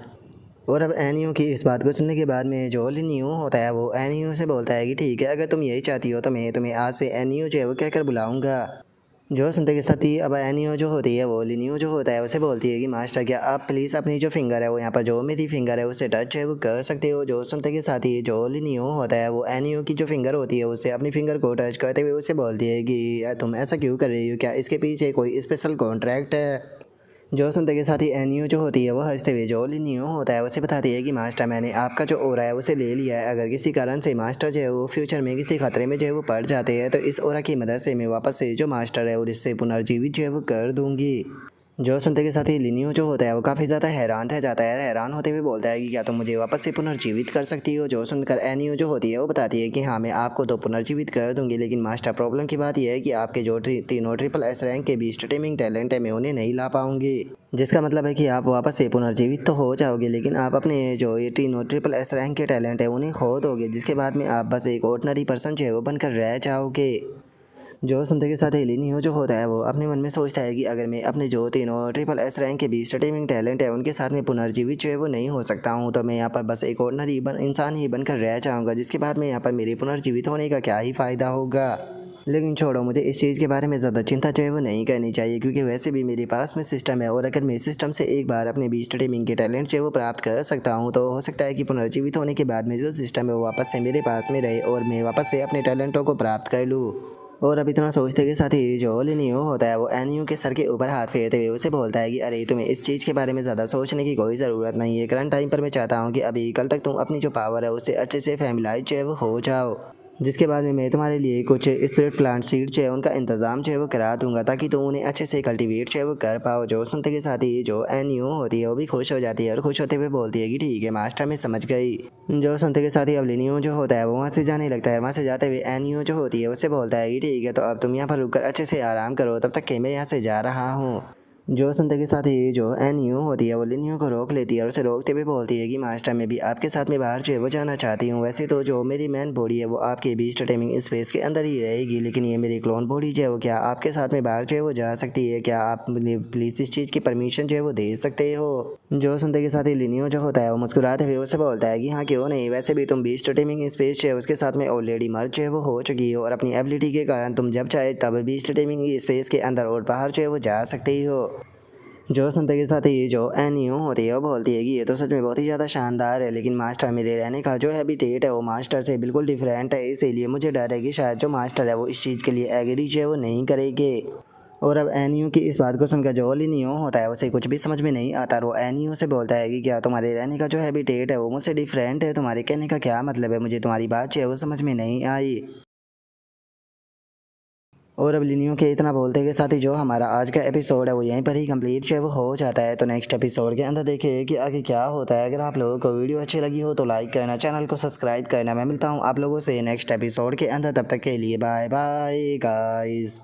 और अब एनयू की इस बात को सुनने के बाद में जो लिनियो होता है वो एनयू से बोलता है कि ठीक है, अगर तुम यही चाहती हो तो मैं तुम्हें आज से एनयू जो है वो कहकर बुलाऊंगा। जो सुनते के साथ ही अब एनियो जो होती है वो लिनियो जो होता है उसे बोलती है कि मास्टर क्या आप प्लीज़ अपनी जो फिंगर है वो यहाँ पर जो मेरी फिंगर है उससे टच है वो कर सकते हो। जो सुनते के साथ ही जो लिनियो होता है वो एनियो की जो फिंगर होती है उससे अपनी फिंगर को टच करते हुए उसे बोलती है कि तुम ऐसा क्यों कर रही हो, क्या इसके पीछे कोई स्पेशल कॉन्ट्रैक्ट है। जो सुनते के साथ ही एनियो जो होती है वो हंसते हुए जो लिनियो होता है उसे बताती है कि मास्टर मैंने आपका जो ओरा है उसे ले लिया है, अगर किसी कारण से मास्टर जो है वो फ्यूचर में किसी खतरे में जो है वो पड़ जाते हैं तो इस ओरा की मदद से मैं वापस से जो मास्टर है और इससे पुनर्जीवित जो है वो कर दूंगी। जो सुनते के साथ ही लिनियो जो होता है वो काफ़ी ज़्यादा हैरान रह जाता है, हैरान होते हुए बोलता है कि क्या तुम मुझे वापस से पुनर्जीवित कर सकती हो। जो सुनकर एनियो जो होती है वो बताती है कि हाँ मैं आपको तो पुनर्जीवित कर दूंगी, लेकिन मास्टर प्रॉब्लम की बात यह है कि आपके जो तीनों ट्रिपल एस रैंक के बीच टेमिंग टैलेंट है मैं उन्हें नहीं ला पाऊंगी, जिसका मतलब है कि आप वापस से पुनर्जीवित तो हो जाओगे लेकिन आप अपने जो ये तीनों ट्रिपल एस रैंक के टैलेंट है उन्हें खो दोगे, जिसके बाद में आप बस एक ऑर्डिनरी पर्सन जो है वो बनकर रह जाओगे। जो सुनते के साथ ही लिनियो जो होता है वो अपने मन में सोचता है कि अगर मैं अपने जो तीनों ट्रिपल एस रैंक के बीच टेमिंग टैलेंट है उनके साथ में पुनर्जीवित जो है वो नहीं हो सकता हूँ तो मैं यहाँ पर बस एक ऑर्डिनरी इंसान ही बनकर रह जाऊँगा, जिसके बाद में यहाँ पर मेरे पुनर्जीवित होने का क्या ही फ़ायदा होगा। लेकिन छोड़ो, मुझे इस चीज़ के बारे में ज़्यादा चिंता जो है वो नहीं करनी चाहिए, क्योंकि वैसे भी मेरे पास में सिस्टम है और अगर मैं सिस्टम से एक बार अपने बीच टेमिंग के टैलेंट जो है वो प्राप्त कर सकता हूँ तो हो सकता है कि पुनर्जीवित होने के बाद में जो सिस्टम है वो वापस से मेरे पास में रहे और मैं वापस से अपने टैलेंटों को प्राप्त कर लूँ। और अब इतना सोचते के साथ ही जो लिनियो होता है वो एनियो के सर के ऊपर हाथ फेरते हुए उसे बोलता है कि अरे तुम्हें इस चीज़ के बारे में ज़्यादा सोचने की कोई ज़रूरत नहीं है, करंट टाइम पर मैं चाहता हूँ कि अभी कल तक तुम अपनी जो पावर है उससे अच्छे से फैमिलाइज जो है वो हो जाओ, जिसके बाद में मैं तुम्हारे लिए कुछ स्पिरिट प्लांट सीड जो है उनका इंतज़ाम जो है वो करा दूंगा ताकि तुम उन्हें अच्छे से कल्टीवेट जो है वो कर पाओ। जो सुनते के साथ ही जो एनियो होती है वो भी खुश हो जाती है और खुश होते हुए बोलती है कि ठीक है मास्टर मैं समझ गई। जो सुनते के साथ ही अब लिनियो जो होता है वो वहाँ से जाने लगता है। वहाँ से जाते हुए एनियो जो होती है उससे बोलता है कि ठीक है तो अब तुम यहाँ पर रुककर अच्छे से आराम करो, तब तक कि मैं यहाँ से जा रहा हूँ। जो सुनते के साथ ही जो एनयू होती है वो लिनियो को रोक लेती है और उसे रोकते हुए बोलती है कि मास्टर मैं भी आपके साथ में बाहर जो है वो जाना चाहती हूँ। वैसे तो जो मेरी मैन बॉडी है वो आपके बीस्ट टेमिंग स्पेस के अंदर ही रहेगी, लेकिन ये मेरी क्लोन बॉडी जो है वो क्या आपके साथ में बाहर जो है वो जा सकती है? क्या आप मुझे प्लीज़ इस चीज़ की परमिशन जो है वो दे सकते हो? जो सुनते के साथ ही लिनियो जो होता है वो मुस्कुराते हुए उससे बोलता है कि हाँ क्यों नहीं, वैसे भी तुम बीस्ट टेमिंग स्पेस जो है उसके साथ में ऑलरेडी मर्ज जो है वो हो चुकी हो और अपनी एबिलिटी के कारण तुम जब चाहे तब बीस्ट टेमिंग स्पेस के अंदर और बाहर जो है वो जा सकती हो। जो सुनते के साथ ही जो एनयू होती है वो बोलती है कि ये तो सच में बहुत ही ज़्यादा शानदार है, लेकिन मास्टर मेरे रहने का जो हैबिटेट है वो मास्टर से बिल्कुल डिफरेंट है, इसीलिए मुझे डर है कि शायद जो मास्टर है वो इस चीज़ के लिए एग्री जो है वो नहीं करेंगे। और अब एनयू की इस बात को सुनकर जो लिनियो होता है उसे कुछ भी समझ में नहीं आता। वो एनयू से बोलता है कि क्या तुम्हारे रहने का जो हैबिटेट है वो मुझसे डिफरेंट है? तुम्हारे कहने का क्या मतलब है? मुझे तुम्हारी बात जो है वो समझ में नहीं आई। और अब लिनियो के इतना बोलते के साथ ही जो हमारा आज का एपिसोड है वो यहीं पर ही कंप्लीट जो है वो हो जाता है। तो नेक्स्ट एपिसोड के अंदर देखिए कि आगे क्या होता है। अगर आप लोगों को वीडियो अच्छी लगी हो तो लाइक करना, चैनल को सब्सक्राइब करना। मैं मिलता हूँ आप लोगों से नेक्स्ट एपिसोड के अंदर, तब तक के लिए बाय बाय गाइस।